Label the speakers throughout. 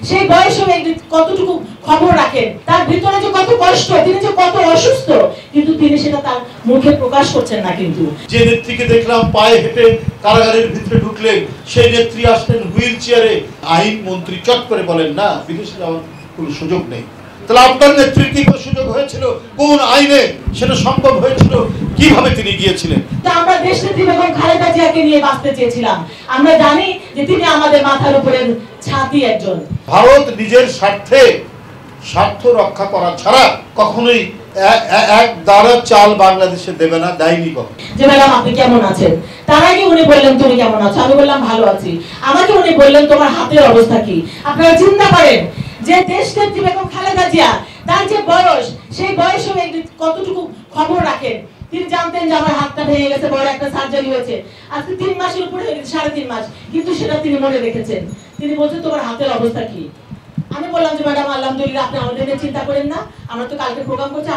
Speaker 1: সেই বয়সেও কতটুকু খবর রাখেন, তার ভিতরে যে কত কষ্ট, তিনি যে কত অসুস্থ, কিন্তু তিনি সেটা তার মুখে প্রকাশ করছেন না। কিন্তু
Speaker 2: যে নেত্রীকে দেখলাম পায়ে হেঁটে কারাগারের ভিতরে ঢুকলেন, সেই নেত্রী আসলেন হুইল চেয়ারে। আইন মন্ত্রী চট করে বলেন না, বিদেশে যাওয়ার কোনো সুযোগ নেই। তাহলে আপনার নেত্রীর কি সুযোগ হয়েছিল? কোন আইনে সেটা সম্ভব হয়েছিল? কিভাবে তিনি গিয়েছিলেন?
Speaker 1: আমরা দেশনেত্রী বেগম খালেদা জিয়াকে নিয়ে বাঁচতে চেয়েছিলাম। আমরা জানি যে তিনি আমাদের মাথার উপরে ছাতি একজন।
Speaker 2: ভারত নিজের স্বার্থ রক্ষা করা ছাড়া কখনোই এক দাঁড়া চাল বাংলাদেশে দেবে না, দেয়নি কখনো।
Speaker 1: যে ম্যাডাম আপনি কেমন আছেন, তার আগে উনি বললেন তুমি কেমন আছো, আমি বললাম ভালো আছি। আমাকে উনি বললেন তোমার হাতের অবস্থা কি। আপনারা চিন্তা করেন যে দেশনেত্রী বেগম খালেদা জিয়া, তার যে বয়স, সেই বয়সেও কতটুকু খবর রাখেন। তিনি জানতেন যে আমার হাতটা ভেঙে গেছে, বড় একটা সার্জারি হয়েছে, আজকে 3 মাসের উপরে হয়ে গেছে, 3.5 মাস, কিন্তু সেটা তিনি মনে রেখেছেন। তিনি বলছেন তোমার হাতের অবস্থা কি। আমি বললাম যে ম্যাডাম আলহামদুলিল্লাহ, আপনি আমাদের নিয়ে চিন্তা করেন না, আমরা তো কালকে প্রোগ্রাম করছি,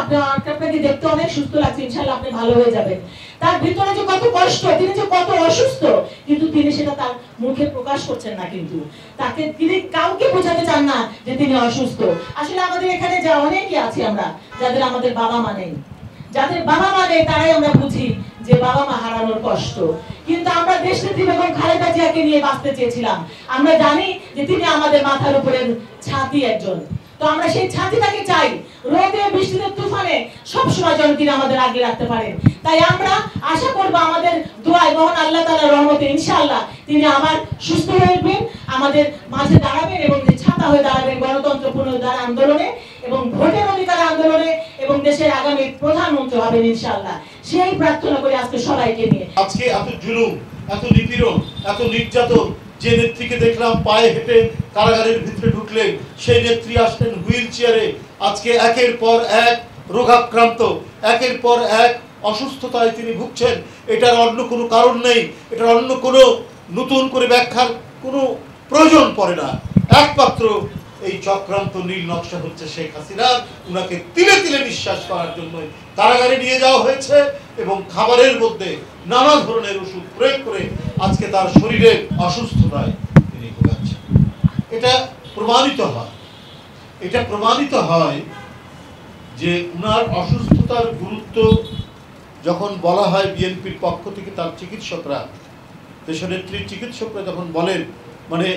Speaker 1: আপনাকে দেখতে অনেক সুস্থ লাগছে, ইনশাআল্লাহ আপনি ভালো হয়ে যাবেন। তার ভিতরে যে কত কষ্ট, তিনি যে কত অসুস্থ, কিন্তু তিনি সেটা তার মুখে প্রকাশ করছেন না। কিন্তু তিনি কাউকে বোঝাতে চান না যে তিনি অসুস্থ। আসলে আমাদের এখানে যা অনেকেই আছি আমরা, যাদের আমাদের বাবা মা নেই, যাদের বাবা মা নেই, তারাই আমরা বুঝি যে বাবা মা হারানোর কষ্ট। কিন্তু আমরা দেশনেত্রী বেগম খালেদা জিয়াকে নিয়ে বাঁচতে চেয়েছিলাম। আমরা জানি যে তিনি আমাদের মাথার উপরে ছাতি একজন। তো আমরা সেই ছাতিটাকে চাই, রোদে বৃষ্টিতে তুফানে সবসময় যেন তিনি আমাদের আগলে রাখতে পারেন। তাই আমরা আশা করবো আমাদের দোয়ায় মহান আল্লাহ তাআলার রহমতে ইনশাআল্লাহ তিনি আবার সুস্থ হয়ে উঠবেন, আমাদের মাঝে দাঁড়াবেন এবং ছাতা হয়ে দাঁড়াবেন গণতন্ত্র পুনরুদ্ধার আন্দোলনে এবং ভোটের অধিকার আন্দোলনে, এবং দেশের আগামী প্রধানমন্ত্রী হবেন ইনশাআল্লাহ। সেই প্রার্থনা করে আজকে সবাইকে নিয়ে।
Speaker 2: আজকে এত জুলুম, এত নিপীড়ন, এত নির্যাতন, যে নেত্রীকে দেখলাম পায়ে হেঁটে কারাগারের ভিতরে ঢুকলেন, সেই নেত্রী আসলেন হুইল চেয়ারে। আজকে একের পর এক রোগাক্রান্ত, একের পর এক অসুস্থতায় তিনি ভুগছেন। এটার অন্য কোনো কারণ নেই, এটার অন্য কোনো নতুন করে ব্যাখ্যার কোনো প্রয়োজন পড়ে না। একমাত্র এই চক্রান্ত নীল নকশা হচ্ছে শেখ হাসিনা। উনাকে তিলে তিলে নিঃশ্বাস করার জন্য কারাগারে নিয়ে যাওয়া হয়েছে এবং খাবারের মধ্যে নানা ধরনের ওষুধ প্রয়োগ করে আজকে তার শরীরের অসুস্থতায় তিনি ভোগাচ্ছেন। এটা প্রমাণিত হয় যে উনার অসুস্থতার গুরুত্ব যখন বলা হয় বিএনপির পক্ষ থেকে, তার চিকিৎসকরা, দেশনেত্রীর চিকিৎসকরা যখন বলেন, মানে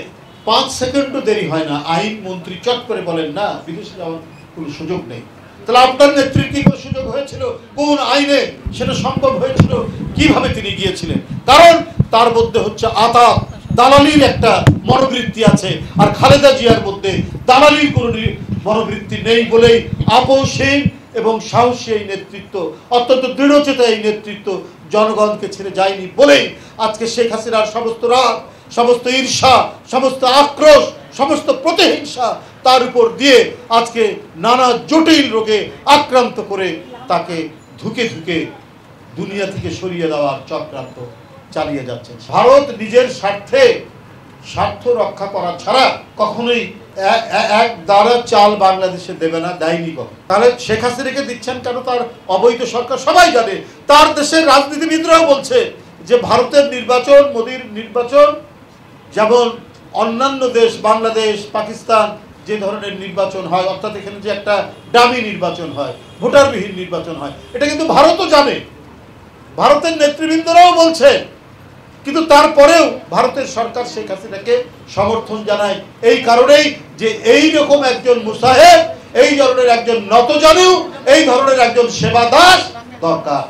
Speaker 2: 5 সেকেন্ডও দেরি হয় না, আইন মন্ত্রী চট করে বলেন না, বিদেশে যাওয়ার কোনো সুযোগ নেই। তাহলে আপনার নেত্রীর কি সুযোগ হয়েছিল? কোন আইনে সেটা সম্ভব হয়েছিল? কিভাবে তিনি গিয়েছিলেন? কারণ তার মধ্যে হচ্ছে আতাত, দালালির একটা মনোবৃত্তি আছে, আর খালেদা জিয়ার মধ্যে দালালির কোনো মনোবৃত্তি নেই বলেই আপোষহীন এবং সাহসী এই নেতৃত্ব, অত্যন্ত দৃঢ়চেতা এই নেতৃত্ব জনগণকে ছেড়ে যায়নি বলেই আজকে শেখ হাসিনার সমস্ত রাগ, সমস্ত ঈর্ষা, সমস্ত আক্রোশ, সমস্ত প্রতিহিংসা তার উপর দিয়ে আজকে নানা জটিল রোগে আক্রান্ত করে তাকে ধুকে ধুকে দুনিয়া থেকে সরিয়ে দেওয়ার চক্রান্ত চালিয়ে যাচ্ছে। ভারত নিজের স্বার্থ রক্ষা করা ছাড়া কখনোই এক দাঁড়া চাল বাংলাদেশে দেবে না, দেয়নি কখনো। তাহলে শেখ হাসিনাকে দিচ্ছেন কেন? তার অবৈধ সরকার, সবাই জানে। তার দেশের রাজনীতিবিদরাও বলছে যে ভারতের নির্বাচন, মোদির নির্বাচন, যেমন অন্যান্য দেশ বাংলাদেশ, পাকিস্তান যে ধরনের নির্বাচন হয়, অর্থাৎ এখানে যে একটা ডামি নির্বাচন হয়, ভোটারবিহীন নির্বাচন হয়, এটা কিন্তু ভারতও জানে, ভারতের নেতৃবৃন্দরাও বলছে। কিন্তু তারপরেও ভারতের সরকার শেখ হাসিনাকে সমর্থন জানায় এই কারণেই যে এই রকম একজন মুসাহেব, এই ধরনের একজন নতজানু, এই ধরনের একজন সেবাদাস দরকার।